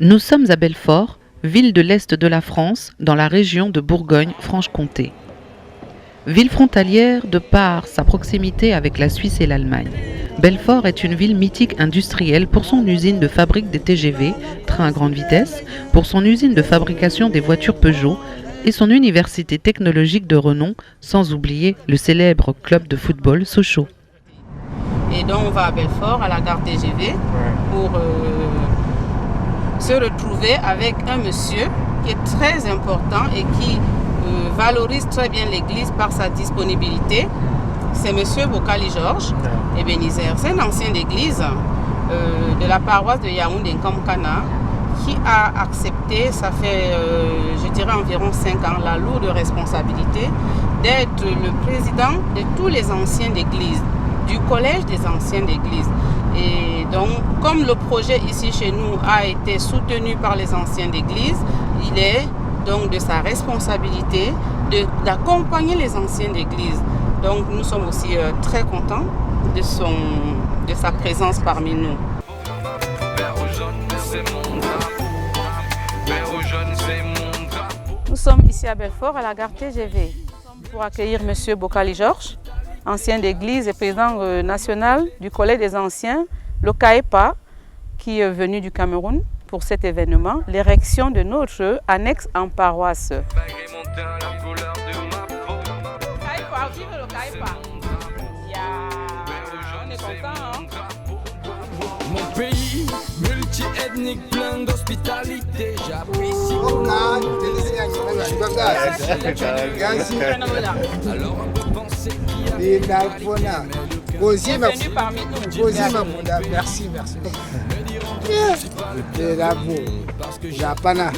Nous sommes à Belfort, ville de l'Est de la France, dans la région de Bourgogne-Franche-Comté. Ville frontalière de par sa proximité avec la Suisse et l'Allemagne. Belfort est une ville mythique industrielle pour son usine de fabrique des TGV, trains à grande vitesse, pour son usine de fabrication des voitures Peugeot et son université technologique de renom, sans oublier le célèbre club de football Sochaux. Et donc on va à Belfort, à la gare TGV, pour se retrouver avec un monsieur qui est très important et qui valorise très bien l'église par sa disponibilité. C'est monsieur Bokali Georges Ebenezer. C'est un ancien d'église de la paroisse de Yaoundé Nkamkana qui a accepté, ça fait je dirais environ 5 ans, la lourde responsabilité d'être le président de tous les anciens d'église, du collège des anciens d'église. Et donc, comme le projet ici chez nous a été soutenu par les anciens d'église, il est donc de sa responsabilité d'accompagner les anciens d'église. Donc, nous sommes aussi très contents de sa présence parmi nous. Nous sommes ici à Belfort, à la gare TGV, pour accueillir M. Bokali Georges, ancien d'église et président national du collège des anciens, le CAEPA, qui est venu du Cameroun pour cet événement, l'érection de notre annexe en paroisse. On est content, hein? Mon pays, multi-ethnique, plein d'hospitalité, j'apprécie. Alors on peut penser qu'il y a Bienvenue parmi nous. Merci. Et là, vous, Japana,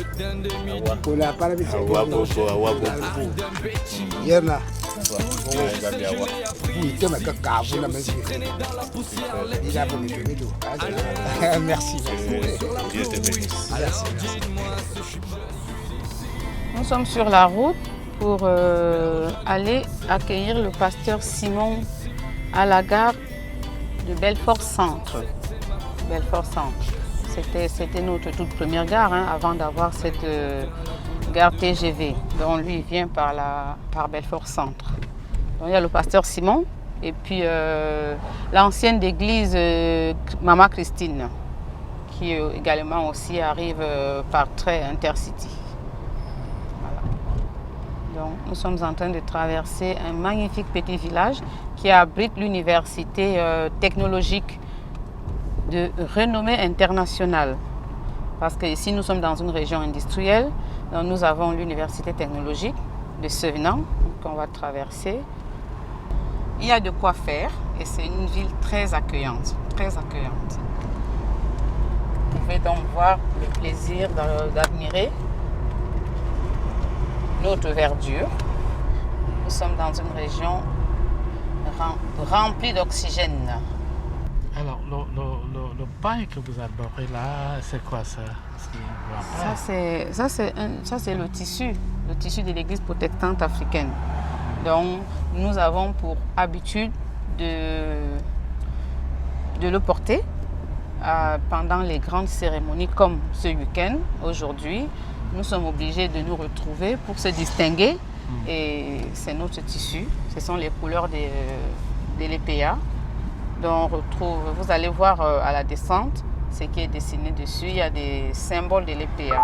pour la paramètre, merci. Nous sommes sur la route pour aller accueillir le pasteur Simon à la gare de Belfort Centre. Belfort Centre. C'était notre toute première gare avant d'avoir cette gare TGV. Donc lui il vient par Belfort Centre. Donc il y a le pasteur Simon et puis l'ancienne d'église Maman Christine qui également aussi arrive par train Intercity. Donc, nous sommes en train de traverser un magnifique petit village qui abrite l'université technologique de renommée internationale. Parce que ici, nous sommes dans une région industrielle. Donc, nous avons l'université technologique de Sevenant qu'on va traverser. Il y a de quoi faire et c'est une ville très accueillante, très accueillante. Vous pouvez donc voir le plaisir d'admirer notre verdure. Nous sommes dans une région remplie d'oxygène. Alors, le pain que vous adorez là, c'est quoi ça? Ça, c'est le tissu de l'église protestante africaine. Donc, nous avons pour habitude de le porter pendant les grandes cérémonies comme ce week-end, aujourd'hui. Nous sommes obligés de nous retrouver pour se distinguer et c'est notre tissu, ce sont les couleurs de l'EPA. Donc on retrouve, vous allez voir à la descente ce qui est dessiné dessus, il y a des symboles de l'EPA.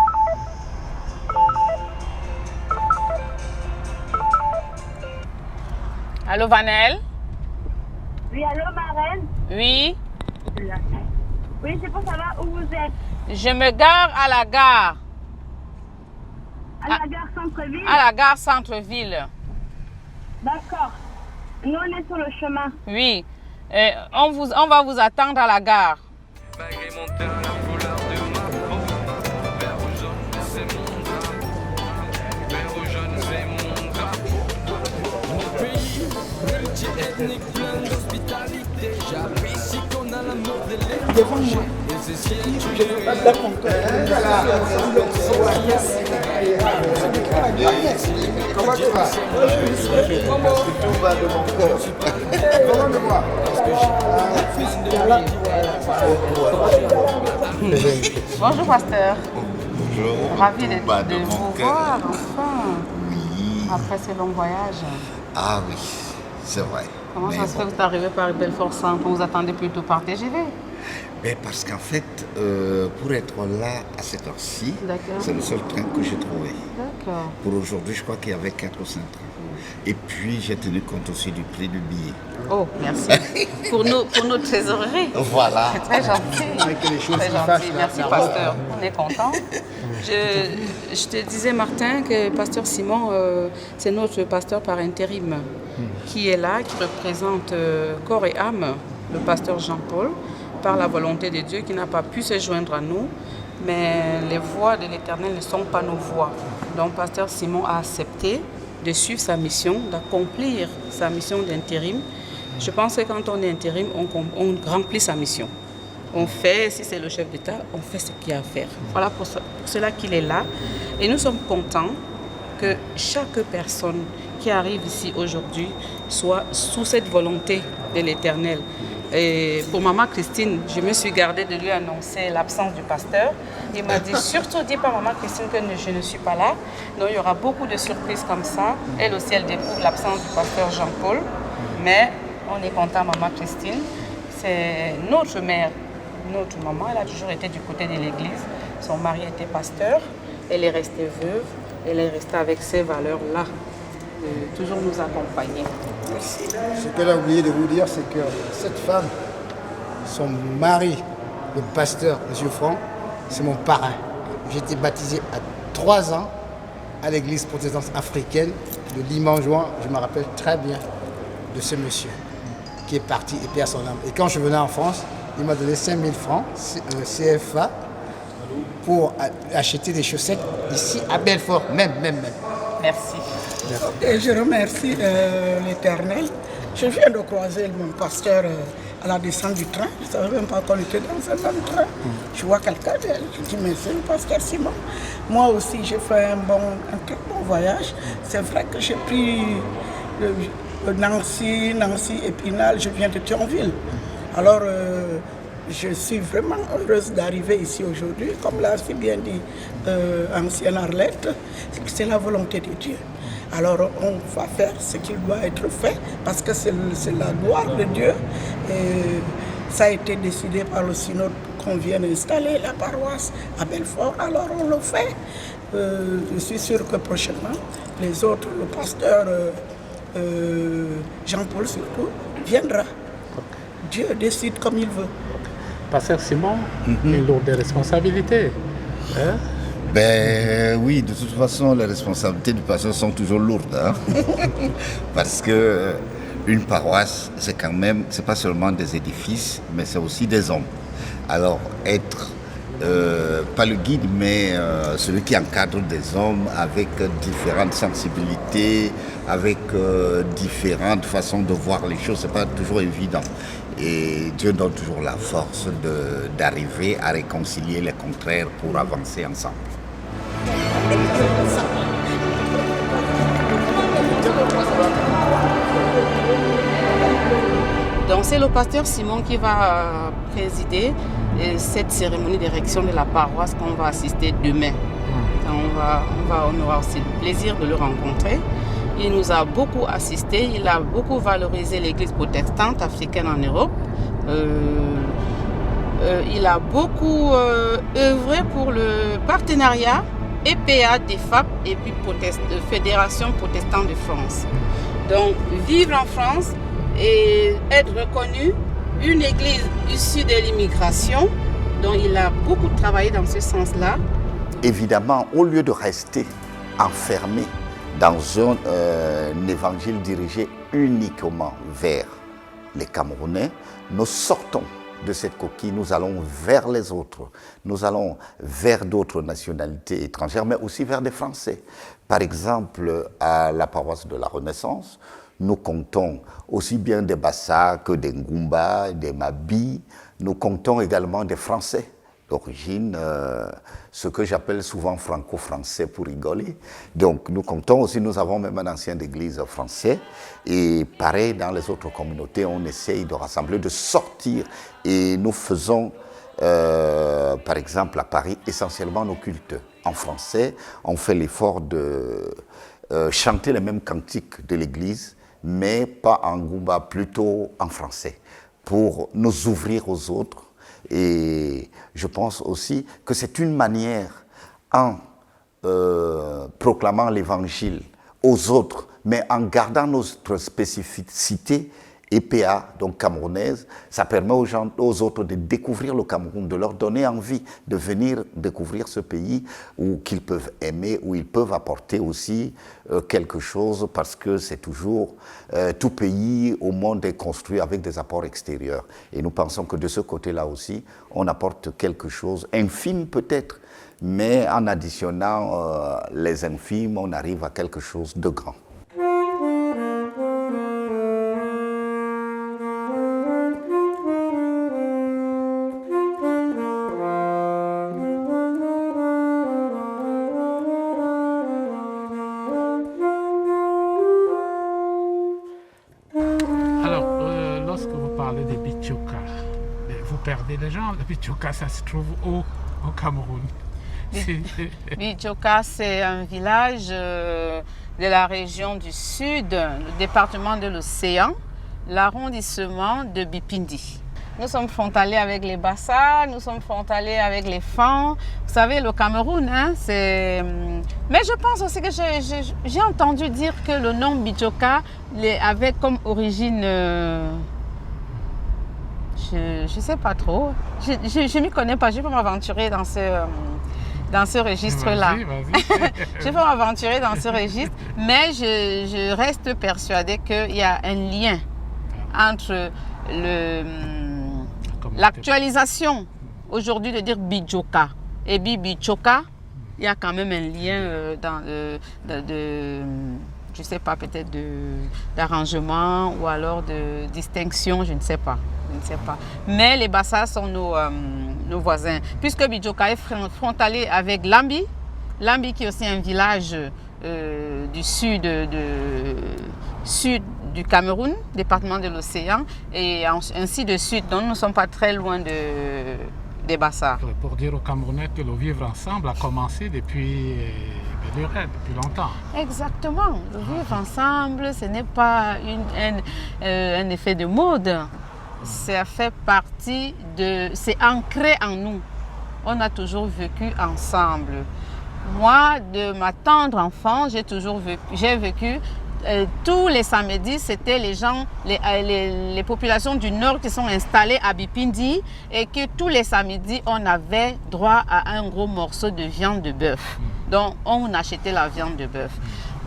Allô Vanel? Oui, allô marraine? Oui? Oui, c'est pour savoir où vous êtes. Je me gare à la gare. À la gare centre-ville? À la gare centre-ville. D'accord. Nous, on est sur le chemin. Oui. On va vous attendre à la gare. mon pays, multi-ethnique, plein d'hospitalité, j'apprécie qu'on a l'amour de l'étranger. Et c'est Comment tu vas? Tout va de mon cœur. Comment me voir? Bonjour, pasteur. Bonjour. Ravi de De vous mon cœur. voir, enfin, Oui. après ce long voyage. Ah oui, c'est vrai. Comment Mais ça se fait bon. que vous êtes arrivé par Belfort Centre? On vous attendait plutôt par TGV. Mais parce qu'en fait, pour être là à cette heure-ci, D'accord. c'est le seul train que j'ai trouvé. D'accord. Pour aujourd'hui, je crois qu'il y avait 4 ou 5 trains. Et puis, j'ai tenu compte aussi du prix du billet. Oh, merci. pour nos trésoreries. Voilà. C'est très gentil. Que les choses Très se gentil. fassent, Merci, là. pasteur. On est content. Je te disais, Martin, que pasteur Simon, c'est notre pasteur par intérim qui est là, qui représente corps et âme le pasteur Jean-Paul, par la volonté de Dieu, qui n'a pas pu se joindre à nous. Mais les voies de l'Éternel ne sont pas nos voies. Donc, pasteur Simon a accepté de suivre sa mission, d'accomplir sa mission d'intérim. Je pense que quand on est intérim, on remplit sa mission. On fait, si c'est le chef d'État, on fait ce qu'il y a à faire. Voilà pour cela qu'il est là. Et nous sommes contents que chaque personne qui arrive ici aujourd'hui soit sous cette volonté de l'Éternel. Et pour maman Christine, je me suis gardée de lui annoncer l'absence du pasteur. Il m'a dit, surtout dis pas maman Christine que je ne suis pas là. Donc il y aura beaucoup de surprises comme ça. Elle aussi, elle découvre l'absence du pasteur Jean-Paul. Mais on est content, maman Christine. C'est notre mère, notre maman. Elle a toujours été du côté de l'église. Son mari était pasteur. Elle est restée veuve. Elle est restée avec ces valeurs-là, de toujours nous accompagner. Ce qu'elle a oublié de vous dire, c'est que cette femme, son mari, le pasteur, M. Franck, c'est mon parrain. J'ai été baptisé à 3 ans à l'église protestante africaine de Limanjouan. Je me rappelle très bien de ce monsieur qui est parti et perd son âme. Et quand je venais en France, il m'a donné 5000 francs CFA pour acheter des chaussettes ici à Belfort, même. Merci. Et je remercie l'Éternel. Je viens de croiser mon pasteur à la descente du train. Je ne savais même pas qu'on était dans un même train. Je vois quelqu'un, je dis, mais c'est le pasteur Simon. Moi aussi, j'ai fait un très bon voyage. C'est vrai que j'ai pris le Nancy, Épinal, je viens de Thionville. Alors, je suis vraiment heureuse d'arriver ici aujourd'hui. Comme l'a si bien dit ancienne Arlette, c'est la volonté de Dieu. Alors on va faire ce qui doit être fait parce que c'est la gloire de Dieu. Et ça a été décidé par le synode qu'on vient d'installer la paroisse à Belfort. Alors on le fait. Je suis sûr que prochainement, les autres, le pasteur Jean-Paul surtout, viendra. Dieu décide comme il veut. Pasteur Simon, il lourd des responsabilités. Hein? Ben oui, de toute façon, les responsabilités du pasteur sont toujours lourdes. Hein? Parce que une paroisse, c'est quand même, c'est pas seulement des édifices, mais c'est aussi des hommes. Alors, être, pas le guide, mais celui qui encadre des hommes avec différentes sensibilités, avec différentes façons de voir les choses, c'est pas toujours évident. Et Dieu donne toujours la force d'arriver à réconcilier les contraires pour avancer ensemble. Donc c'est le pasteur Simon qui va présider cette cérémonie d'érection de la paroisse qu'on va assister demain. On aura aussi le plaisir de le rencontrer. Il nous a beaucoup assisté, il a beaucoup valorisé l'église protestante africaine en Europe. Il a beaucoup œuvré pour le partenariat EPA, DEFAP et puis Fédération protestante de France. Donc vivre en France et être reconnu, une église issue de l'immigration, dont il a beaucoup travaillé dans ce sens-là. Évidemment, au lieu de rester enfermé dans un évangile dirigé uniquement vers les Camerounais, nous sortons de cette coquille, nous allons vers les autres, nous allons vers d'autres nationalités étrangères, mais aussi vers des Français. Par exemple, à la paroisse de la Renaissance, nous comptons aussi bien des Bassa que des Ngumba, des Mabi, nous comptons également des Français d'origine, ce que j'appelle souvent franco-français pour rigoler. Donc nous comptons aussi, nous avons même un ancien d'église français, et pareil dans les autres communautés, on essaye de rassembler, de sortir, et nous faisons par par exemple à Paris, essentiellement nos cultes en français. On fait l'effort de chanter les mêmes cantiques de l'église, mais pas en goumba, plutôt en français, pour nous ouvrir aux autres. Et je pense aussi que c'est une manière, en proclamant l'évangile aux autres, mais en gardant notre spécificité EPA, donc camerounaise, ça permet aux autres de découvrir le Cameroun, de leur donner envie de venir découvrir ce pays où qu'ils peuvent aimer, où ils peuvent apporter aussi quelque chose, parce que c'est toujours, tout pays au monde est construit avec des apports extérieurs. Et nous pensons que de ce côté-là aussi, on apporte quelque chose, infime peut-être, mais en additionnant les infimes, on arrive à quelque chose de grand. Lorsque vous parlez des Bichoka, vous perdez les gens. Le Bichoka, ça se trouve où au Cameroun? Bichoka, c'est un village de la région du Sud, le département de l'Océan, l'arrondissement de Bipindi. Nous sommes frontaliers avec les Bassa, nous sommes frontaliers avec les Fans. Vous savez, le Cameroun, hein, c'est... Mais je pense aussi que j'ai entendu dire que le nom Bichoka avait comme origine... je ne sais pas trop. Je ne m'y connais pas, je peux m'aventurer dans ce registre-là. Je peux m'aventurer dans ce registre, mais je reste persuadée qu'il y a un lien entre l'actualisation aujourd'hui de dire Bijoka et Bichoka. Il y a quand même un lien je ne sais pas, peut-être d'arrangement ou alors de distinction, je ne sais pas. Mais les Bassa sont nos voisins. Puisque Bijoka est frontalier avec Lambi, Lambi qui est aussi un village du sud du Cameroun, département de l'Océan, et ainsi de suite. Donc nous ne sommes pas très loin des Bassa. Pour dire aux Camerounais que le vivre ensemble a commencé depuis longtemps. Exactement. Le vivre ensemble, ce n'est pas un effet de mode. Ça fait partie c'est ancré en nous. On a toujours vécu ensemble. Moi, de ma tendre enfance, j'ai vécu tous les samedis, c'était les populations du Nord qui sont installées à Bipindi, et que tous les samedis, on avait droit à un gros morceau de viande de bœuf. Donc, on achetait la viande de bœuf.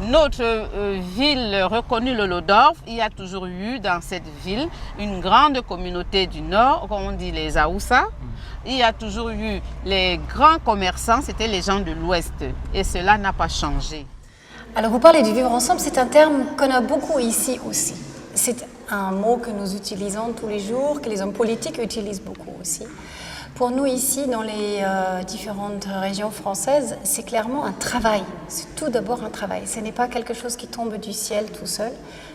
Notre ville reconnue, le Lodorf, il y a toujours eu dans cette ville une grande communauté du Nord, comme on dit les Aoussa. Il y a toujours eu les grands commerçants, c'était les gens de l'Ouest, et cela n'a pas changé. Alors vous parlez du vivre ensemble, c'est un terme qu'on a beaucoup ici aussi. C'est un mot que nous utilisons tous les jours, que les hommes politiques utilisent beaucoup aussi. Pour nous ici, dans les différentes régions françaises, c'est clairement un travail. C'est tout d'abord un travail. Ce n'est pas quelque chose qui tombe du ciel tout seul.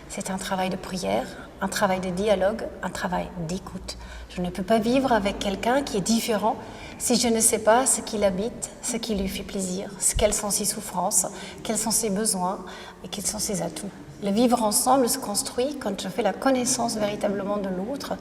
C'est un travail de prière, un travail de dialogue, un travail d'écoute. Je ne peux pas vivre avec quelqu'un qui est différent si je ne sais pas ce qu'il habite, ce qui lui fait plaisir, quelles sont ses souffrances, quels sont ses besoins et quels sont ses atouts. Le vivre ensemble se construit quand je fais la connaissance véritablement de l'autre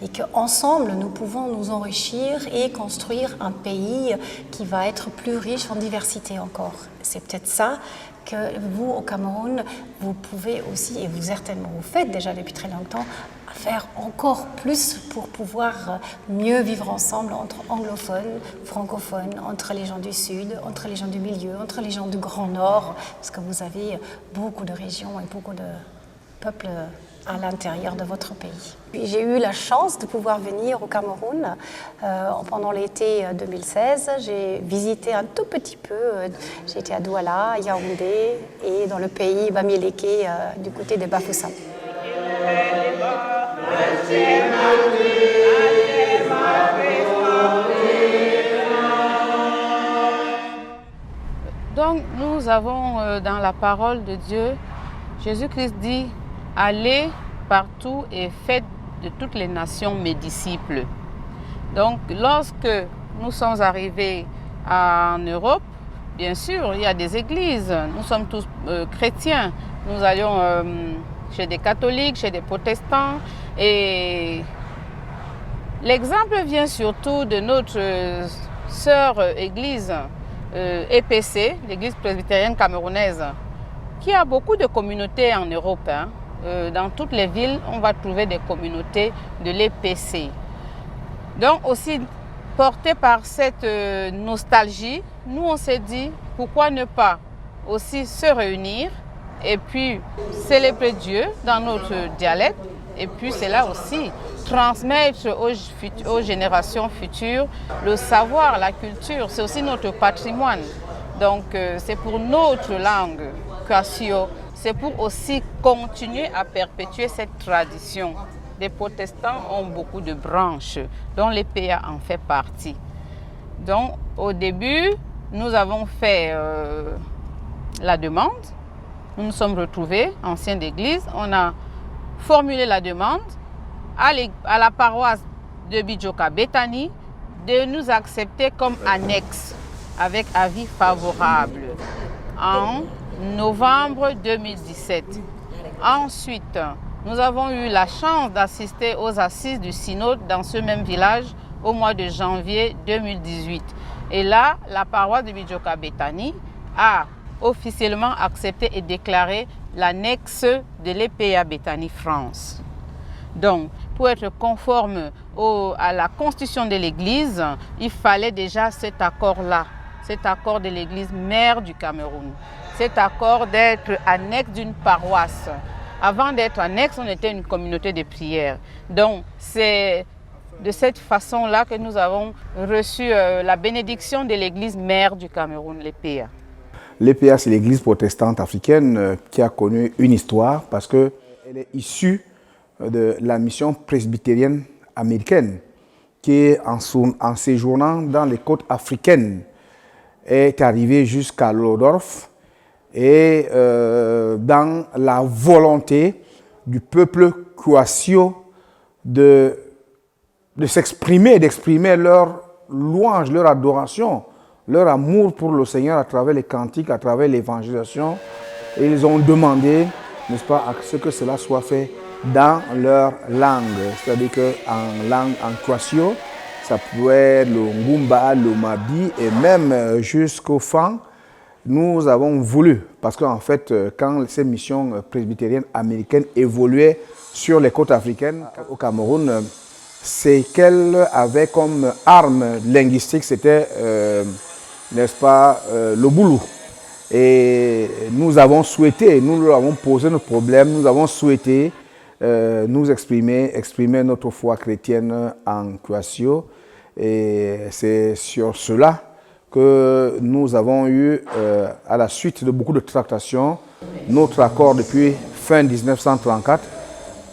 et qu'ensemble nous pouvons nous enrichir et construire un pays qui va être plus riche en diversité encore. C'est peut-être ça que vous, au Cameroun, vous pouvez aussi, et vous certainement vous faites déjà depuis très longtemps, faire encore plus pour pouvoir mieux vivre ensemble entre anglophones, francophones, entre les gens du Sud, entre les gens du milieu, entre les gens du Grand Nord, parce que vous avez beaucoup de régions et beaucoup de peuples à l'intérieur de votre pays. J'ai eu la chance de pouvoir venir au Cameroun pendant l'été 2016. J'ai visité un tout petit peu, j'ai été à Douala, à Yaoundé et dans le pays Bamileke du côté de Bafoussam. Donc nous avons dans la parole de Dieu, Jésus-Christ dit: allez partout et faites de toutes les nations mes disciples. Donc lorsque nous sommes arrivés en Europe, bien sûr, il y a des églises. Nous sommes tous chrétiens. Nous allions chez des catholiques, chez des protestants. Et l'exemple vient surtout de notre sœur église EPC, l'église presbytérienne camerounaise, qui a beaucoup de communautés en Europe. Hein. Dans toutes les villes, on va trouver des communautés de l'EPC. Donc aussi, porté par cette nostalgie, nous on s'est dit, pourquoi ne pas aussi se réunir et puis célébrer Dieu dans notre dialecte, et puis c'est là aussi transmettre aux générations futures le savoir, la culture, c'est aussi notre patrimoine. Donc c'est pour notre langue, Kwasio, c'est pour aussi continuer à perpétuer cette tradition. Les protestants ont beaucoup de branches, dont l'EPA en fait partie. Donc au début, nous avons fait la demande. Nous nous sommes retrouvés, anciens d'église, on a formulé la demande à la paroisse de Bidjoka Bethany de nous accepter comme annexe avec avis favorable en novembre 2017. Ensuite, nous avons eu la chance d'assister aux assises du synode dans ce même village au mois de janvier 2018. Et là, la paroisse de Bidjoka Bethany a officiellement accepté et déclaré l'annexe de l'EPA Bethany France. Donc, pour être conforme à la constitution de l'Église, il fallait déjà cet accord-là, cet accord de l'Église mère du Cameroun, cet accord d'être annexe d'une paroisse. Avant d'être annexe, on était une communauté de prière. Donc, c'est de cette façon-là que nous avons reçu la bénédiction de l'Église mère du Cameroun, l'EPA. L'EPA, c'est l'Église protestante africaine qui a connu une histoire parce qu'elle est issue de la mission presbytérienne américaine qui, en séjournant dans les côtes africaines, est arrivée jusqu'à Lodorf et dans la volonté du peuple Kwasio de s'exprimer, d'exprimer leur louange, leur adoration, leur amour pour le Seigneur à travers les cantiques, à travers l'évangélisation. Et ils ont demandé, n'est-ce pas, à ce que cela soit fait dans leur langue. C'est-à-dire qu'en langue, en Kwasio, ça pouvait être le Ngumba, le Mabi et même jusqu'au Fan. Nous avons voulu, parce qu'en fait, quand ces missions presbytériennes américaines évoluaient sur les côtes africaines, au Cameroun, c'est qu'elles avaient comme arme linguistique, c'était, n'est-ce pas, le boulou. Et nous avons souhaité, nous leur avons posé nos problèmes, nous avons souhaité nous exprimer notre foi chrétienne en Kwasio. Et c'est sur cela que nous avons eu, à la suite de beaucoup de tractations, notre accord depuis fin 1934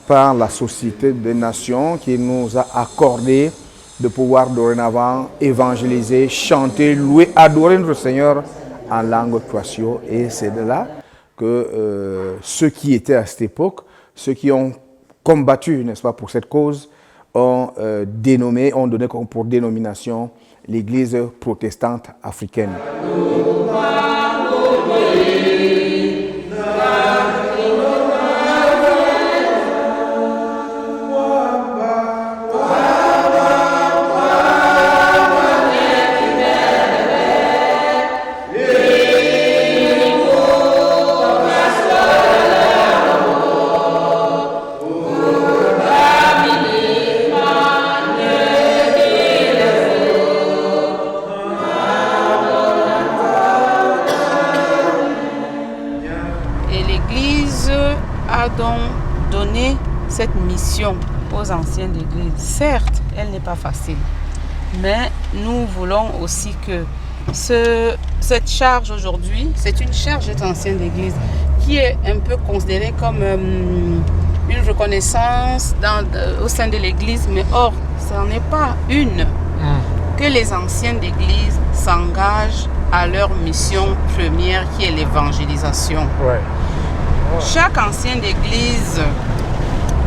par la Société des Nations qui nous a accordé de pouvoir dorénavant évangéliser, chanter, louer, adorer notre Seigneur en langue Kwasio. Et c'est de là que ceux qui étaient à cette époque, ceux qui ont combattu, n'est-ce pas, pour cette cause, ont donné pour dénomination l'Église protestante africaine. Cette mission aux anciens d'église, certes, elle n'est pas facile, mais nous voulons aussi que cette charge aujourd'hui, c'est une charge d'être ancien d'église qui est un peu considérée comme une reconnaissance au sein de l'église, mais or, ce n'en est pas une. Que les anciens d'église s'engagent à leur mission première qui est l'évangélisation. Ouais. Chaque ancien d'église,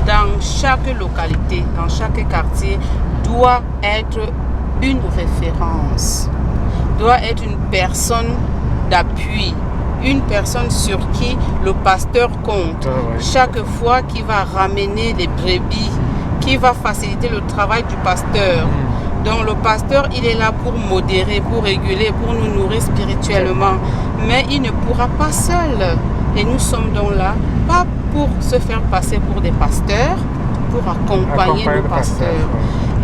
dans chaque localité, dans chaque quartier, doit être une référence, doit être une personne d'appui, une personne sur qui le pasteur compte. Chaque fois qu'il va ramener les brebis, qui va faciliter le travail du pasteur. Donc le pasteur, il est là pour modérer, pour réguler, pour nous nourrir spirituellement. Mais il ne pourra pas seul. Et nous sommes donc là, pas pour se faire passer pour des pasteurs, pour accompagner nos pasteurs.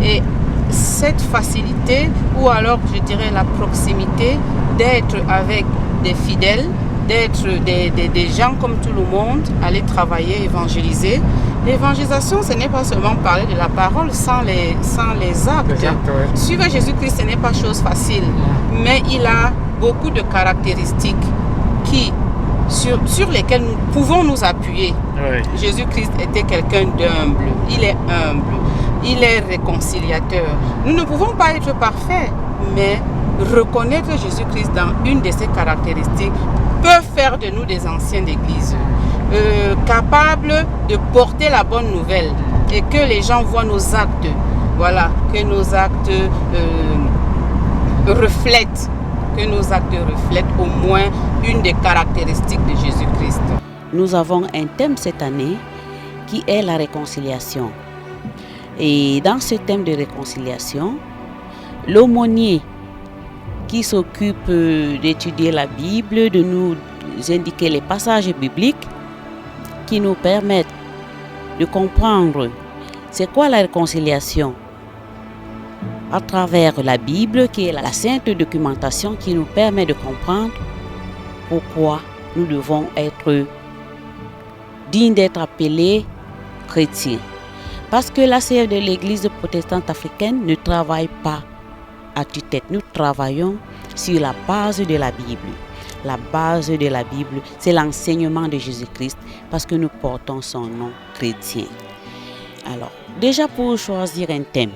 Et cette facilité, ou alors je dirais la proximité, d'être avec des fidèles, d'être des gens comme tout le monde, aller travailler, évangéliser. L'évangélisation, ce n'est pas seulement parler de la parole sans les actes. Suivre Jésus-Christ, ce n'est pas chose facile, mais il a beaucoup de caractéristiques sur lesquelles nous pouvons nous appuyer. Jésus-Christ était quelqu'un d'humble, il est humble, il est réconciliateur. Nous ne pouvons pas être parfaits, mais reconnaître Jésus-Christ dans une de ses caractéristiques peut faire de nous des anciens d'église, capables de porter la bonne nouvelle et que les gens voient nos actes, voilà, que nos actes reflètent au moins une des caractéristiques de Jésus-Christ. Nous avons un thème cette année qui est la réconciliation. Et dans ce thème de réconciliation, l'aumônier qui s'occupe d'étudier la Bible, de nous indiquer les passages bibliques qui nous permettent de comprendre c'est quoi la réconciliation à travers la Bible, qui est la sainte documentation qui nous permet de comprendre pourquoi nous devons être dignes d'être appelés chrétiens. Parce que la CF de l'Église protestante africaine ne travaille pas à tue-tête. Nous travaillons sur la base de la Bible. La base de la Bible, c'est l'enseignement de Jésus-Christ parce que nous portons son nom chrétien. Alors, déjà pour choisir un thème,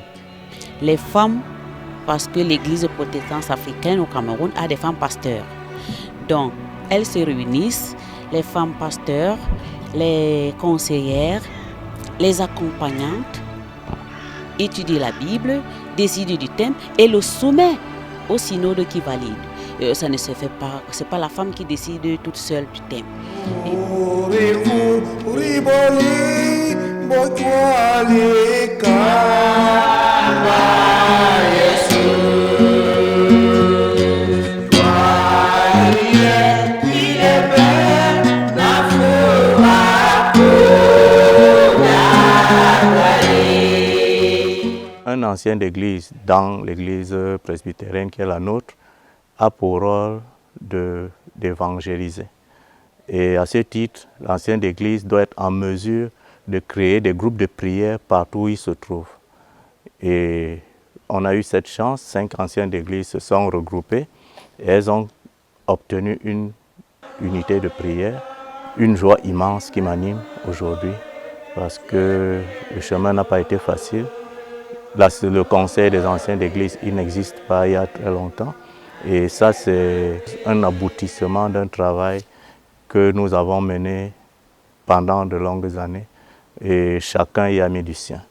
les femmes, parce que l'Église protestante africaine au Cameroun a des femmes pasteurs. Donc, elles se réunissent, les femmes pasteurs, les conseillères, les accompagnantes, étudient la Bible, décident du thème et le soumet au synode qui valide. Ça ne se fait pas, c'est pas la femme qui décide toute seule du thème. Un ancien d'église dans l'église presbytérienne qui est la nôtre a pour rôle d'évangéliser. Et à ce titre, l'ancien d'église doit être en mesure de créer des groupes de prière partout où il se trouve. Et on a eu cette chance, 5 anciens d'église se sont regroupés et elles ont obtenu une unité de prière, une joie immense qui m'anime aujourd'hui parce que le chemin n'a pas été facile. Là, le conseil des anciens d'église, il n'existe pas il y a très longtemps. Et ça, c'est un aboutissement d'un travail que nous avons mené pendant de longues années. Et chacun y a mis du sien.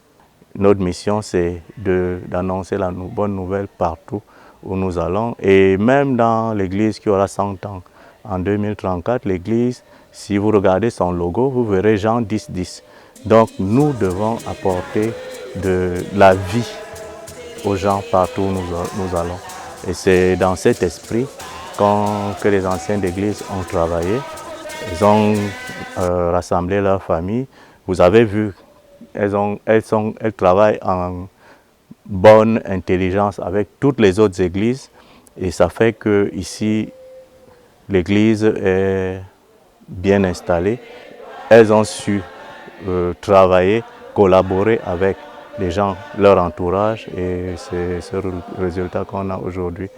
Notre mission, c'est d'annoncer la bonne nouvelle partout où nous allons. Et même dans l'église qui aura 100 ans, en 2034, l'église, si vous regardez son logo, vous verrez Jean 10-10. Donc, nous devons apporter de la vie aux gens partout où nous allons. Et c'est dans cet esprit que les anciens d'église ont travaillé. Ils ont rassemblé leur famille. Vous avez vu, elles travaillent en bonne intelligence avec toutes les autres églises. Et ça fait que ici, l'église est bien installée. Elles ont su travailler, collaborer avec les gens, leur entourage, et c'est ce résultat qu'on a aujourd'hui.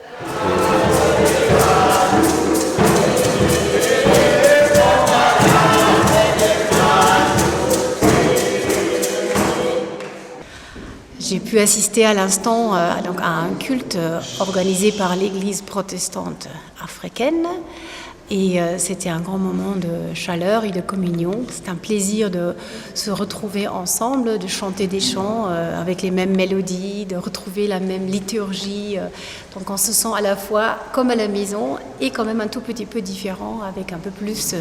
J'ai pu assister à l'instant à un culte organisé par l'Église protestante africaine. Et c'était un grand moment de chaleur et de communion. C'est un plaisir de se retrouver ensemble, de chanter des chants avec les mêmes mélodies, de retrouver la même liturgie. Donc on se sent à la fois comme à la maison et quand même un tout petit peu différent, avec un peu plus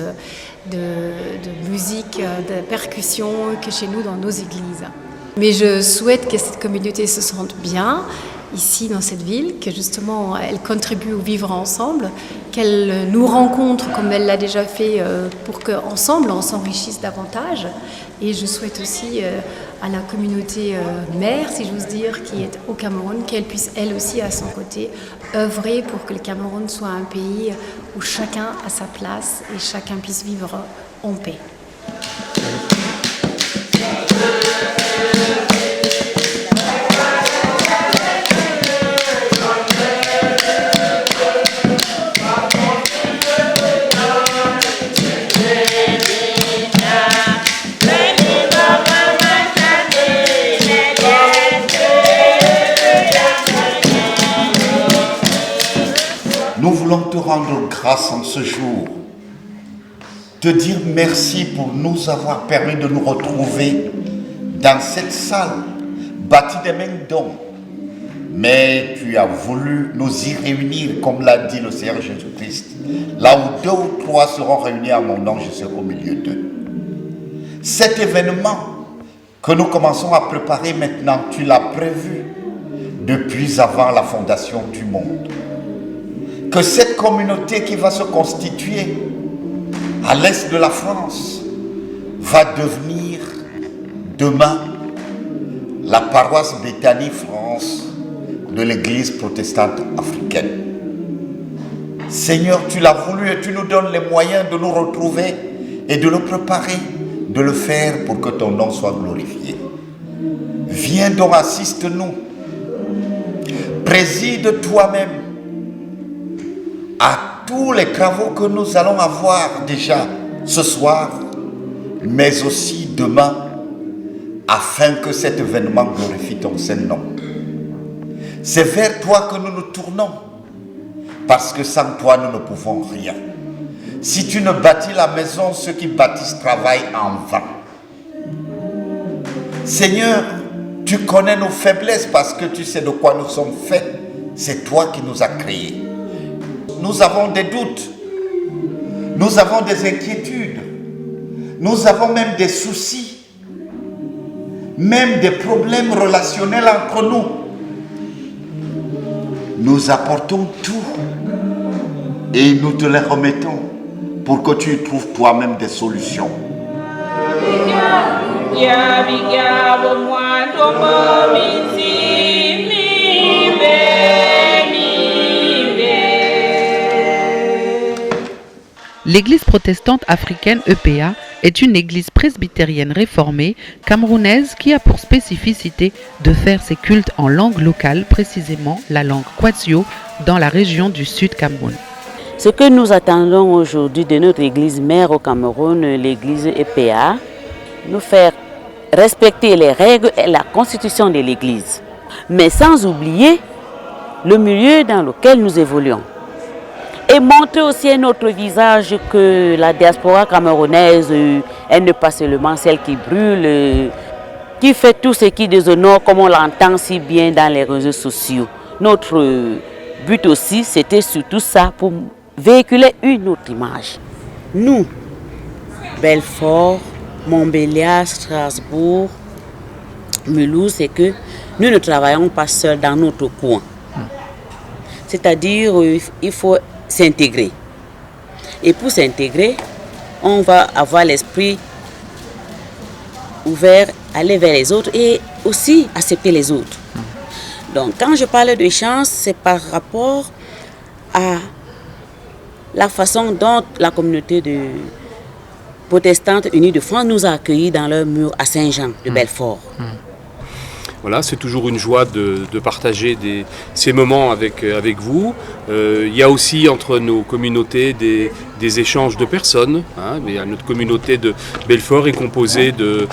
de musique, de percussion que chez nous dans nos églises. Mais je souhaite que cette communauté se sente bien ici dans cette ville, que justement elle contribue au vivre ensemble, qu'elle nous rencontre comme elle l'a déjà fait pour qu'ensemble on s'enrichisse davantage. Et je souhaite aussi à la communauté mère, si j'ose dire, qui est au Cameroun, qu'elle puisse elle aussi à son côté œuvrer pour que le Cameroun soit un pays où chacun a sa place et chacun puisse vivre en paix. Nous voulons te rendre grâce en ce jour, te dire merci pour nous avoir permis de nous retrouver dans cette salle bâtie des mains d'hommes. Mais tu as voulu nous y réunir, comme l'a dit le Seigneur Jésus-Christ. Là où 2 ou 3 seront réunis à mon nom, je serai au milieu d'eux. Cet événement que nous commençons à préparer maintenant, tu l'as prévu depuis avant la fondation du monde. Que cette communauté qui va se constituer à l'est de la France va devenir demain la paroisse Béthanie France de l'Église protestante africaine. Seigneur, tu l'as voulu et tu nous donnes les moyens de nous retrouver et de le préparer, de le faire pour que ton nom soit glorifié. Viens donc, assiste-nous. Préside toi-même à tous les travaux que nous allons avoir déjà ce soir, mais aussi demain, afin que cet événement glorifie ton Saint-Nom. C'est vers toi que nous nous tournons, parce que sans toi, nous ne pouvons rien. Si tu ne bâtis la maison, ceux qui bâtissent travaillent en vain. Seigneur, tu connais nos faiblesses parce que tu sais de quoi nous sommes faits. C'est toi qui nous as créés. Nous avons des doutes, nous avons des inquiétudes, nous avons même des soucis, même des problèmes relationnels entre nous. Nous apportons tout et nous te les remettons pour que tu y trouves toi-même des solutions. L'Église protestante africaine EPA est une église presbytérienne réformée camerounaise qui a pour spécificité de faire ses cultes en langue locale, précisément la langue Kwassio, dans la région du Sud Cameroun. Ce que nous attendons aujourd'hui de notre église mère au Cameroun, l'église EPA, nous faire respecter les règles et la constitution de l'église, mais sans oublier le milieu dans lequel nous évoluons. Et montrer aussi à notre visage que la diaspora camerounaise, elle n'est pas seulement celle qui brûle, qui fait tout ce qui déshonore comme on l'entend si bien dans les réseaux sociaux. Notre but aussi, c'était surtout ça, pour véhiculer une autre image. Nous, Belfort, Montbéliard, Strasbourg, Mulhouse, c'est que nous ne travaillons pas seuls dans notre coin. C'est-à-dire, il faut s'intégrer. Et pour s'intégrer, on va avoir l'esprit ouvert, aller vers les autres et aussi accepter les autres. Donc quand je parle de chance, c'est par rapport à la façon dont la communauté de protestante unie de France nous a accueillis dans leur mur à Saint-Jean de Belfort. Voilà, c'est toujours une joie de partager ces moments avec vous. Il y a aussi entre nos communautés des des échanges de personnes. Mais notre communauté de Belfort est composée de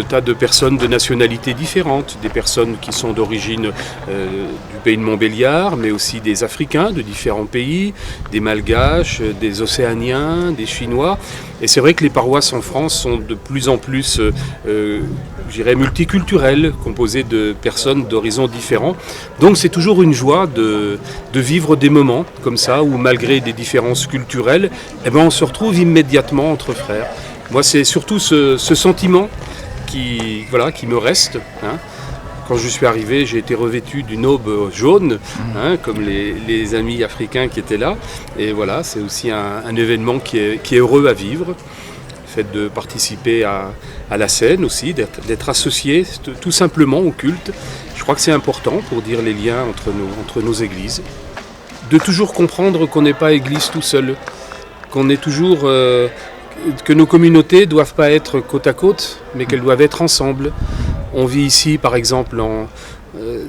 tas de personnes de nationalités différentes, des personnes qui sont d'origine du pays de Montbéliard, mais aussi des Africains de différents pays, des Malgaches, des Océaniens, des Chinois. Et c'est vrai que les paroisses en France sont de plus en plus, je dirais, multiculturelles, composées de personnes d'horizons différents. Donc c'est toujours une joie de vivre des moments comme ça, où malgré des différences culturelles, on se retrouve immédiatement entre frères. Moi, c'est surtout ce sentiment qui me reste. Quand je suis arrivé, j'ai été revêtu d'une aube jaune, comme les amis africains qui étaient là. Et voilà, c'est aussi un événement qui est heureux à vivre. Le fait de participer à la scène aussi, d'être associé tout simplement au culte. Je crois que c'est important pour dire les liens entre nos églises. De toujours comprendre qu'on n'est pas église tout seul, qu'on est toujours... que nos communautés ne doivent pas être côte à côte, mais qu'elles doivent être ensemble. On vit ici, par exemple,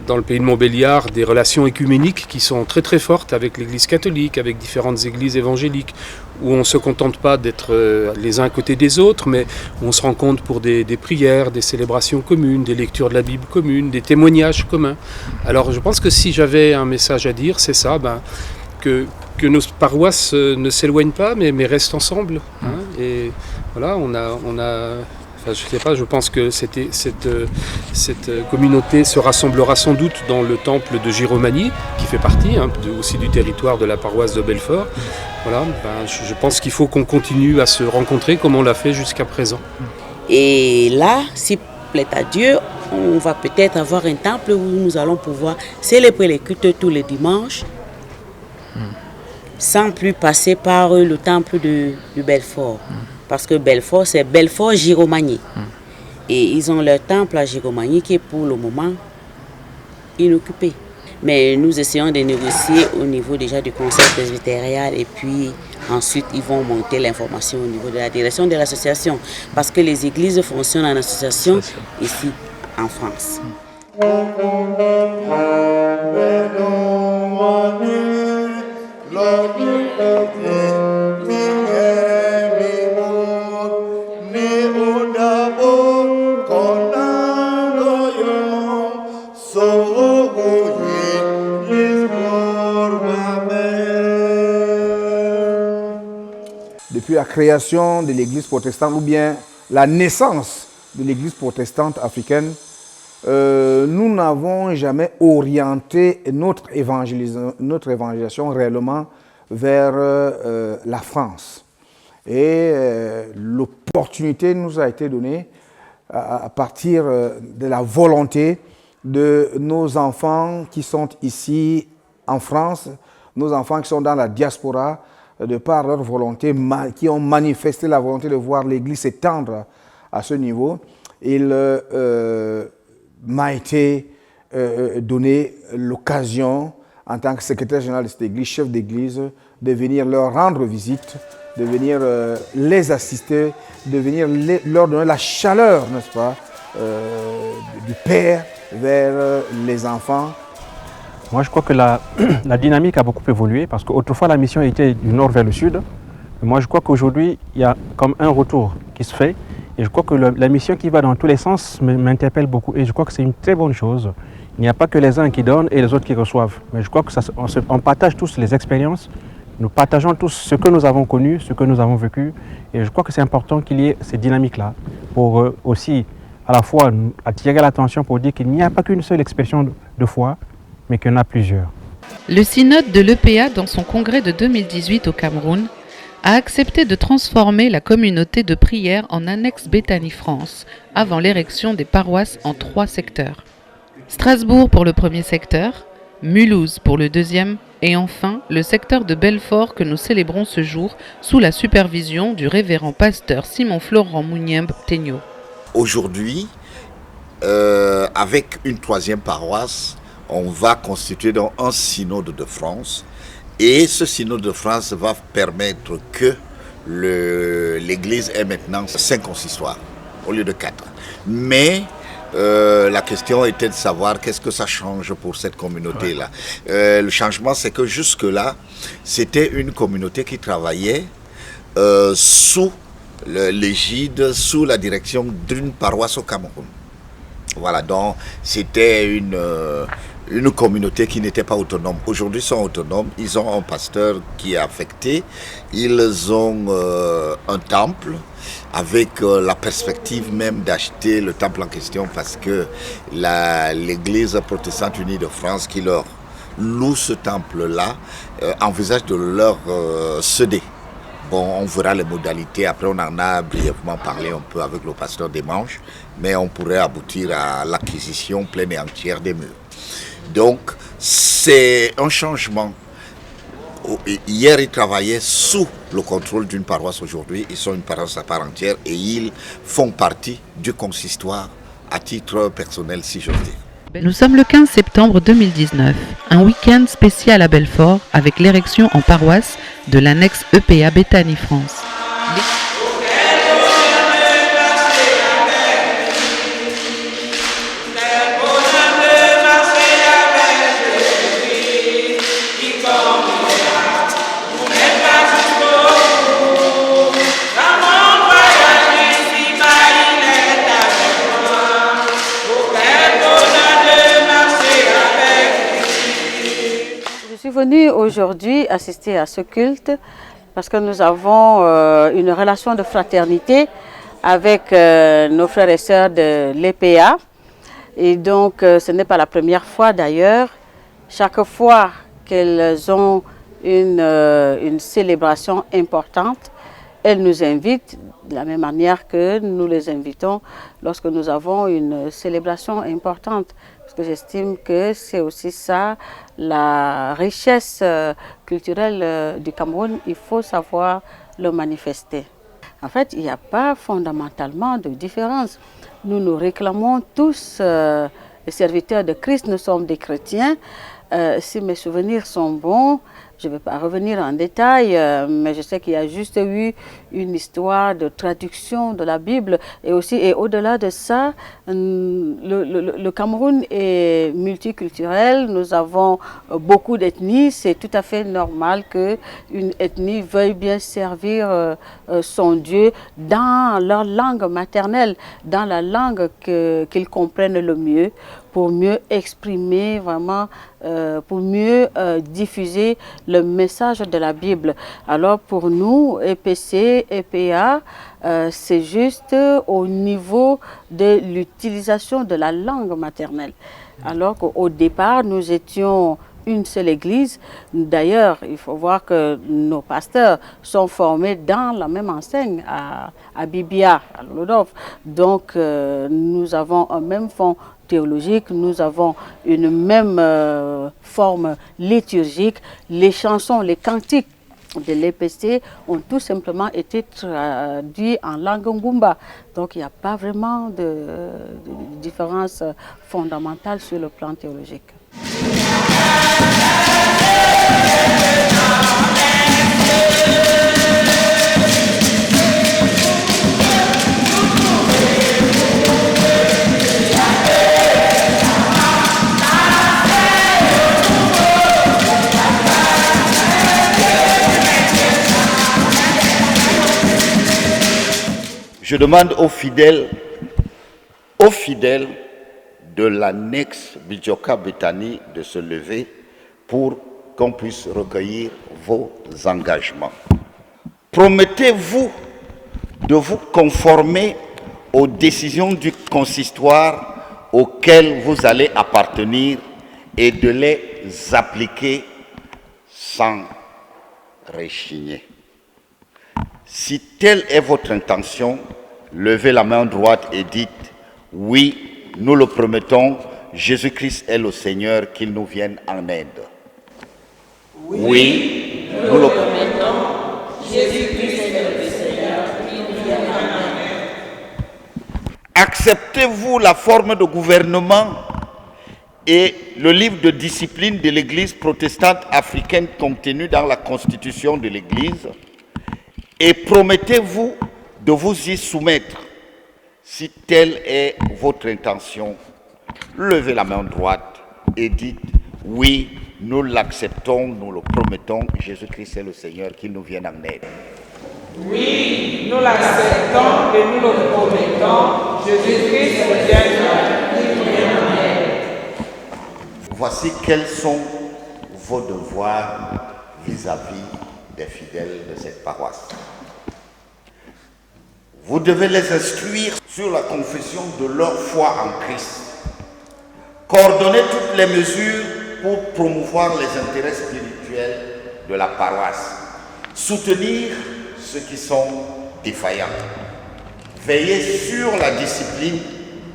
dans le pays de Montbéliard, des relations écuméniques qui sont très très fortes avec l'Église catholique, avec différentes églises évangéliques, où on ne se contente pas d'être les uns à côté des autres, mais où on se rencontre pour des prières, des célébrations communes, des lectures de la Bible communes, des témoignages communs. Alors je pense que si j'avais un message à dire, c'est ça, que nos paroisses ne s'éloignent pas, mais restent ensemble. Et voilà, on a je sais pas, je pense que cette communauté se rassemblera sans doute dans le temple de Giromagny, qui fait partie aussi du territoire de la paroisse de Belfort. Voilà, je pense qu'il faut qu'on continue à se rencontrer comme on l'a fait jusqu'à présent. Et là, s'il plaît à Dieu, on va peut-être avoir un temple où nous allons pouvoir célébrer les cultes tous les dimanches, sans plus passer par le temple de Belfort. Parce que Belfort, c'est Belfort-Giromagny. Et ils ont leur temple à Giromagny qui est pour le moment inoccupé. Mais nous essayons de négocier au niveau déjà du conseil presbytérial et puis ensuite ils vont monter l'information au niveau de la direction de l'association. Parce que les églises fonctionnent en association ici en France. Depuis la création de l'église protestante ou bien la naissance de l'église protestante africaine, nous n'avons jamais orienté notre évangélisation réellement vers la France. Et l'opportunité nous a été donnée à partir de la volonté de nos enfants qui sont ici en France, nos enfants qui sont dans la diaspora, de par leur volonté, qui ont manifesté la volonté de voir l'Église s'étendre à ce niveau. Il m'a été donné l'occasion, en tant que secrétaire général de cette Église, chef d'Église, de venir leur rendre visite, de venir les assister, de venir leur donner la chaleur, n'est-ce pas, du Père vers les enfants. Moi, je crois que la dynamique a beaucoup évolué parce qu'autrefois, la mission était du nord vers le sud. Moi, je crois qu'aujourd'hui, il y a comme un retour qui se fait. Et je crois que la mission qui va dans tous les sens m'interpelle beaucoup. Et je crois que c'est une très bonne chose. Il n'y a pas que les uns qui donnent et les autres qui reçoivent. Mais je crois qu'on partage tous les expériences. Nous partageons tous ce que nous avons connu, ce que nous avons vécu. Et je crois que c'est important qu'il y ait cette dynamique-là pour aussi, à la fois, attirer l'attention pour dire qu'il n'y a pas qu'une seule expression de foi, mais qu'il y en a plusieurs. Le synode de l'EPA, dans son congrès de 2018 au Cameroun, a accepté de transformer la communauté de prière en annexe Béthanie France, avant l'érection des paroisses en 3 secteurs. Strasbourg pour le premier secteur, Mulhouse pour le deuxième, et enfin le secteur de Belfort que nous célébrons ce jour sous la supervision du révérend pasteur Simon-Florent Mouniembe-Tegnaud. Aujourd'hui, avec une 3e paroisse, on va constituer donc un synode de France et ce synode de France va permettre que l'Église ait maintenant 5 consistoires au lieu de 4. Mais la question était de savoir qu'est-ce que ça change pour cette communauté-là. Le changement, c'est que jusque-là, c'était une communauté qui travaillait sous l'égide, sous la direction d'une paroisse au Cameroun. Voilà, donc c'était une communauté qui n'était pas autonome. Aujourd'hui, ils sont autonomes. Ils ont un pasteur qui est affecté. Ils ont un temple avec la perspective même d'acheter le temple en question parce que l'Église protestante unie de France qui leur loue ce temple-là envisage de leur céder. Bon, on verra les modalités. Après, on en a brièvement parlé un peu avec le pasteur des Manches, mais on pourrait aboutir à l'acquisition pleine et entière des murs. Donc, c'est un changement. Hier, ils travaillaient sous le contrôle d'une paroisse. Aujourd'hui, ils sont une paroisse à part entière et ils font partie du consistoire à titre personnel, si j'ose dire. Nous sommes le 15 septembre 2019, un week-end spécial à Belfort avec l'érection en paroisse de l'annexe EPA Béthanie France. Je suis venue aujourd'hui assister à ce culte parce que nous avons une relation de fraternité avec nos frères et sœurs de l'EPA. Et donc, ce n'est pas la première fois d'ailleurs. Chaque fois qu'elles ont une célébration importante, elles nous invitent de la même manière que nous les invitons lorsque nous avons une célébration importante. Parce que j'estime que c'est aussi ça, la richesse culturelle du Cameroun, il faut savoir le manifester. En fait, il n'y a pas fondamentalement de différence. Nous nous réclamons tous, les serviteurs de Christ, nous sommes des chrétiens. Si mes souvenirs sont bons, je ne vais pas revenir en détail, mais je sais qu'il y a juste eu une histoire de traduction de la Bible. Et aussi, et au-delà de ça, le Cameroun est multiculturel. Nous avons beaucoup d'ethnies. C'est tout à fait normal qu'une ethnie veuille bien servir son Dieu dans leur langue maternelle, dans la langue qu'ils comprennent le mieux, pour mieux exprimer vraiment, pour mieux diffuser le message de la Bible. Alors pour nous, EPC, EPA, c'est juste au niveau de l'utilisation de la langue maternelle. Alors qu'au départ, nous étions une seule église. D'ailleurs, il faut voir que nos pasteurs sont formés dans la même enseigne à Bibia, à Lodov. Donc, nous avons un même fond théologique, nous avons une même forme liturgique. Les chansons, les cantiques de l'EPC ont tout simplement été traduits en langue ngumba. Donc, il n'y a pas vraiment de différence fondamentale sur le plan théologique. Je demande aux fidèles de l'annexe Bidjoka Béthanie de se lever pour qu'on puisse recueillir vos engagements. Promettez-vous de vous conformer aux décisions du consistoire auquel vous allez appartenir et de les appliquer sans rechigner. Si telle est votre intention, levez la main droite et dites « Oui, nous le promettons, Jésus-Christ est le Seigneur, qu'il nous vienne en aide. » Oui, nous le promettons, Jésus-Christ est le Seigneur, qu'il nous vienne en aide. Acceptez-vous la forme de gouvernement et le livre de discipline de l'Église protestante africaine contenu dans la Constitution de l'Église et promettez-vous de vous y soumettre. Si telle est votre intention, levez la main droite et dites « Oui, nous l'acceptons, nous le promettons, Jésus-Christ est le Seigneur, qu'il nous vienne en aide. » Oui, nous l'acceptons et nous le promettons. Jésus-Christ revient. Voici quels sont vos devoirs vis-à-vis des fidèles de cette paroisse. Vous devez les instruire sur la confession de leur foi en Christ. Coordonner toutes les mesures pour promouvoir les intérêts spirituels de la paroisse. Soutenir ceux qui sont défaillants. Veiller sur la discipline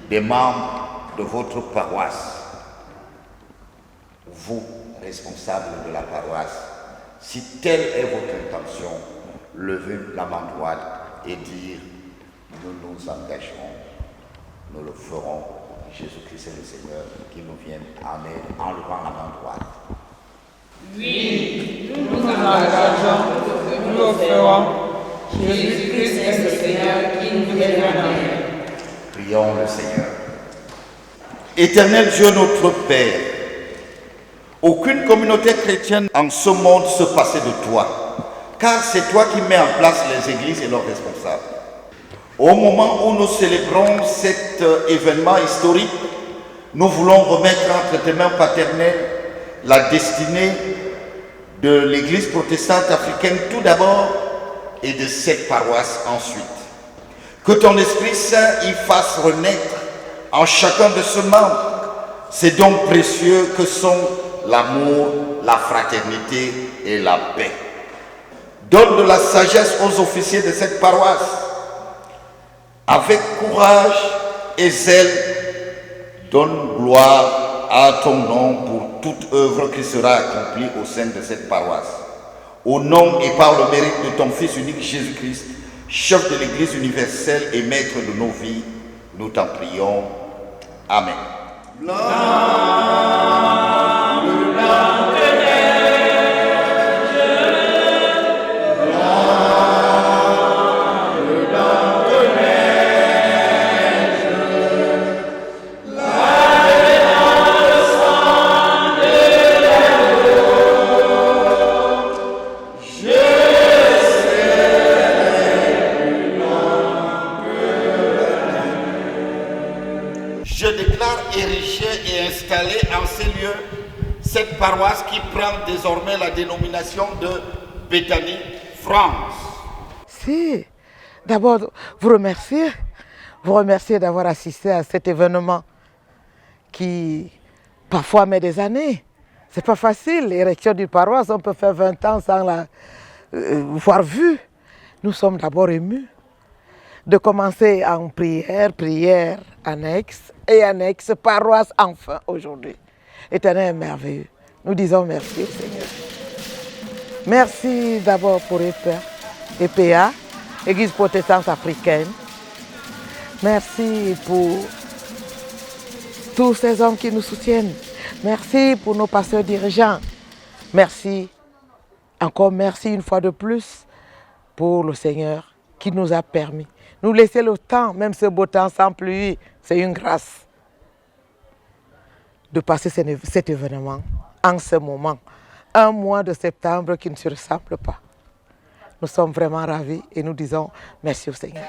des membres de votre paroisse. Vous, responsables de la paroisse, si telle est votre intention, levez la main droite et dire « Nous nous engagerons, nous le ferons. Jésus-Christ est le Seigneur qui nous vienne. Amen. » En levant la main droite. Oui, nous nous engageons, nous le ferons. Jésus-Christ est le Seigneur qui nous vienne. Amen. Prions le Seigneur. Éternel Dieu notre Père, aucune communauté chrétienne en ce monde se passait de toi, car c'est toi qui mets en place les églises et leurs responsables. Au moment où nous célébrons cet événement historique, nous voulons remettre entre tes mains paternelles la destinée de l'Église protestante africaine tout d'abord et de cette paroisse ensuite. Que ton Esprit Saint y fasse renaître en chacun de ce membre ces dons précieux que sont l'amour, la fraternité et la paix. Donne de la sagesse aux officiers de cette paroisse. Avec courage et zèle, donne gloire à ton nom pour toute œuvre qui sera accomplie au sein de cette paroisse. Au nom et par le mérite de ton Fils unique Jésus-Christ, chef de l'Église universelle et maître de nos vies, nous t'en prions. Amen. Je déclare érigée et installée en ces lieux cette paroisse qui prend désormais la dénomination de Béthanie, France. Si, d'abord vous remercier d'avoir assisté à cet événement qui parfois met des années. C'est pas facile, l'érection d'une paroisse, on peut faire 20 ans sans la voir vue. Nous sommes d'abord émus de commencer en prière annexe et annexe, paroisse enfin aujourd'hui. Éternel merveilleux, nous disons merci au Seigneur. Merci d'abord pour EPA, Église protestante africaine. Merci pour tous ces hommes qui nous soutiennent. Merci pour nos pasteurs dirigeants. Merci, encore merci une fois de plus pour le Seigneur qui nous a permis. Nous laisser le temps, même ce beau temps sans pluie, c'est une grâce de passer cet événement en ce moment. Un mois de septembre qui ne se ressemble pas. Nous sommes vraiment ravis et nous disons merci au Seigneur.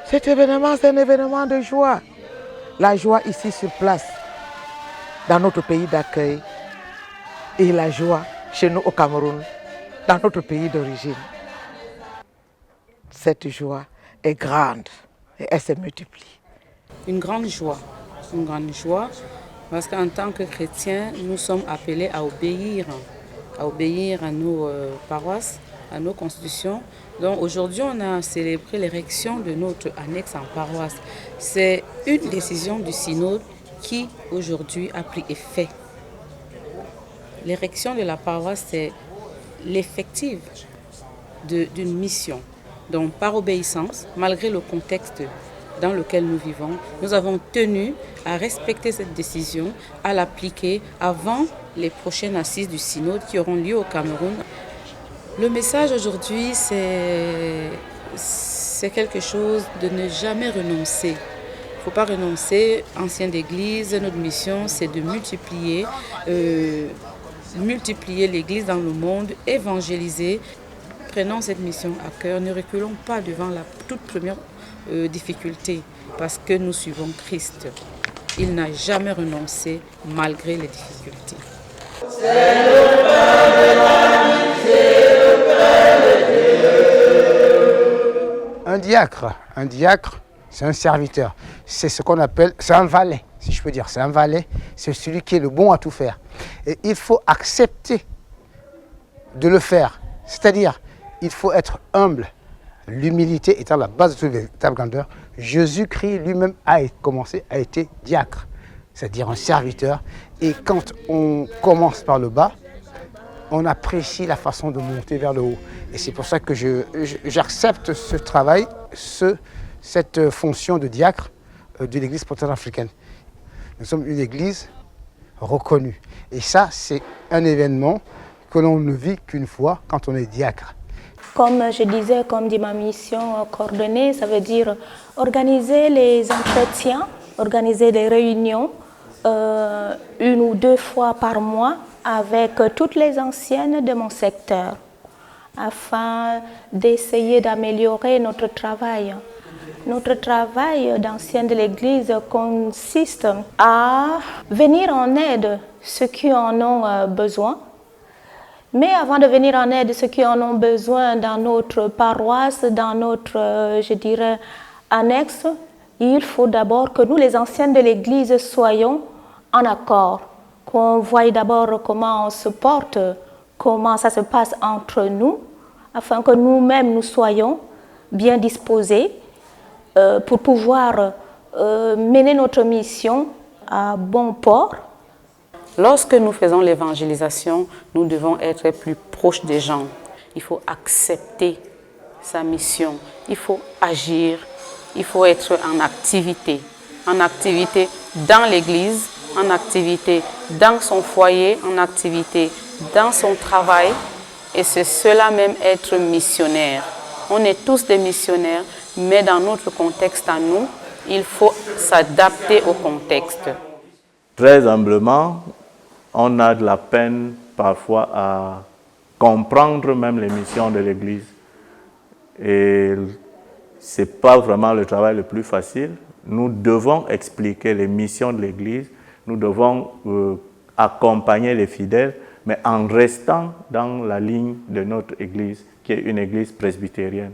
Cet événement, c'est un événement de joie. La joie ici sur place, dans notre pays d'accueil, et la joie chez nous au Cameroun, dans notre pays d'origine. Cette joie est grande et elle se multiplie. Une grande joie parce qu'en tant que chrétiens, nous sommes appelés à obéir à nos paroisses, à nos constitutions. Donc aujourd'hui, on a célébré l'érection de notre annexe en paroisse. C'est une décision du synode qui aujourd'hui a pris effet. L'érection de la paroisse, c'est l'effective d'une mission. Donc par obéissance, malgré le contexte dans lequel nous vivons, nous avons tenu à respecter cette décision, à l'appliquer avant les prochaines assises du synode qui auront lieu au Cameroun. Le message aujourd'hui, c'est quelque chose de ne jamais renoncer. Il ne faut pas renoncer. Anciens d'Église, notre mission, c'est de multiplier l'Église dans le monde, évangéliser, prenons cette mission à cœur, ne reculons pas devant la toute première difficulté, parce que nous suivons Christ. Il n'a jamais renoncé malgré les difficultés. C'est le Père de l'amitié, le Père de Dieu. Un diacre, c'est un serviteur. C'est ce qu'on appelle, c'est un valet, si je peux dire. C'est un valet, c'est celui qui est le bon à tout faire. Et il faut accepter de le faire. C'est-à-dire, il faut être humble. L'humilité étant la base de toute véritable grandeur. Jésus-Christ lui-même a été diacre, c'est-à-dire un serviteur. Et quand on commence par le bas, on apprécie la façon de monter vers le haut. Et c'est pour ça que j'accepte ce travail, cette fonction de diacre de l'Église protestante africaine. Nous sommes une Église reconnue. Et ça, c'est un événement que l'on ne vit qu'une fois quand on est diacre. Comme je disais, comme dit ma mission coordonnée, ça veut dire organiser les entretiens, organiser des réunions 1 ou 2 fois par mois avec toutes les anciennes de mon secteur afin d'essayer d'améliorer notre travail. Notre travail d'ancienne de l'Église consiste à venir en aide ceux qui en ont besoin. Mais avant de venir en aide ceux qui en ont besoin dans notre paroisse, dans notre, je dirais, annexe, il faut d'abord que nous, les anciennes de l'Église, soyons en accord, qu'on voie d'abord comment on se porte, comment ça se passe entre nous, afin que nous-mêmes nous soyons bien disposés pour pouvoir mener notre mission à bon port. Lorsque nous faisons l'évangélisation, nous devons être plus proches des gens. Il faut accepter sa mission, il faut agir, il faut être en activité dans l'église, en activité dans son foyer, en activité dans son travail. Et c'est cela même être missionnaire. On est tous des missionnaires, mais dans notre contexte à nous, il faut s'adapter au contexte. Très humblement, on a de la peine parfois à comprendre même les missions de l'Église. Et ce n'est pas vraiment le travail le plus facile. Nous devons expliquer les missions de l'Église, nous devons accompagner les fidèles, mais en restant dans la ligne de notre Église, qui est une Église presbytérienne,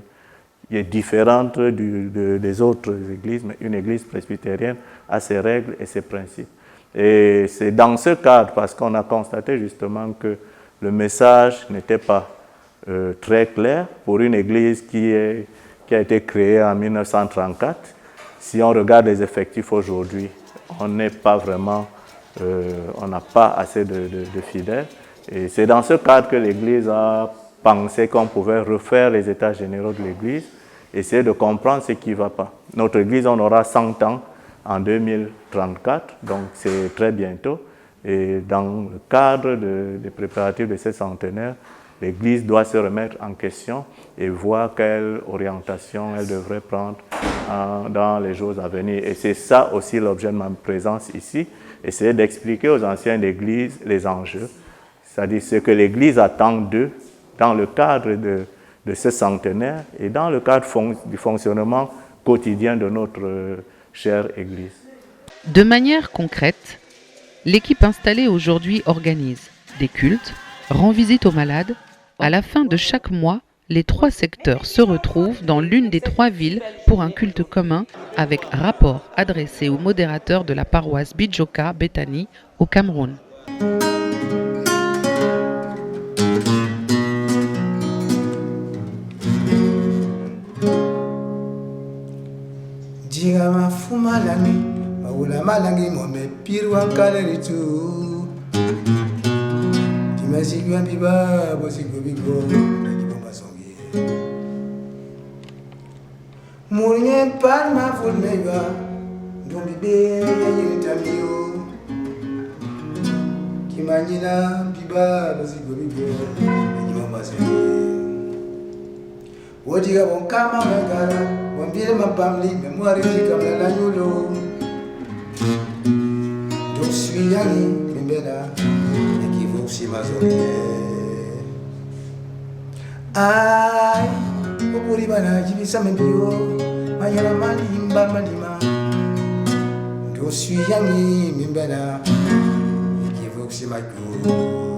qui est différente des autres églises, mais une Église presbytérienne a ses règles et ses principes. Et c'est dans ce cadre, parce qu'on a constaté justement que le message n'était pas très clair pour une église qui a été créée en 1934. Si on regarde les effectifs aujourd'hui, on n'est pas vraiment, on n'a pas assez de fidèles. Et c'est dans ce cadre que l'église a pensé qu'on pouvait refaire les états généraux de l'église, essayer de comprendre ce qui ne va pas. Notre église, on aura 100 ans en 2034, donc c'est très bientôt. Et dans le cadre des préparatifs de ce centenaire, l'Église doit se remettre en question et voir quelle orientation elle devrait prendre dans les jours à venir. Et c'est ça aussi l'objet de ma présence ici, essayer d'expliquer aux anciens d'Église les enjeux, c'est-à-dire ce que l'Église attend d'eux dans le cadre de ce centenaire et dans le cadre du fonctionnement quotidien de notre chère Église. De manière concrète, l'équipe installée aujourd'hui organise des cultes, rend visite aux malades. À la fin de chaque mois, les 3 secteurs se retrouvent dans l'une des 3 villes pour un culte commun avec rapport adressé au modérateur de la paroisse Bidjoka Bethany au Cameroun. Digama fumalami, maula malangi mome pirwa kaleritu. Timasiku ambiba bosiku bigo, nakibomba songi. Murnye palma fulmeba, ndombi be yiritamio. Kimanyina biba bosiku bigo, nakibomba songi. Wodiga bon kama magara. Wambile mapamli memoire jika la nyulo. Donc suis yangi mbeda ekivo si mazolie. Ai, ukuri bana jibisa mbio, mayala malimba malima. Ndo suis yangi mimbena, equivoque c'est ma cour.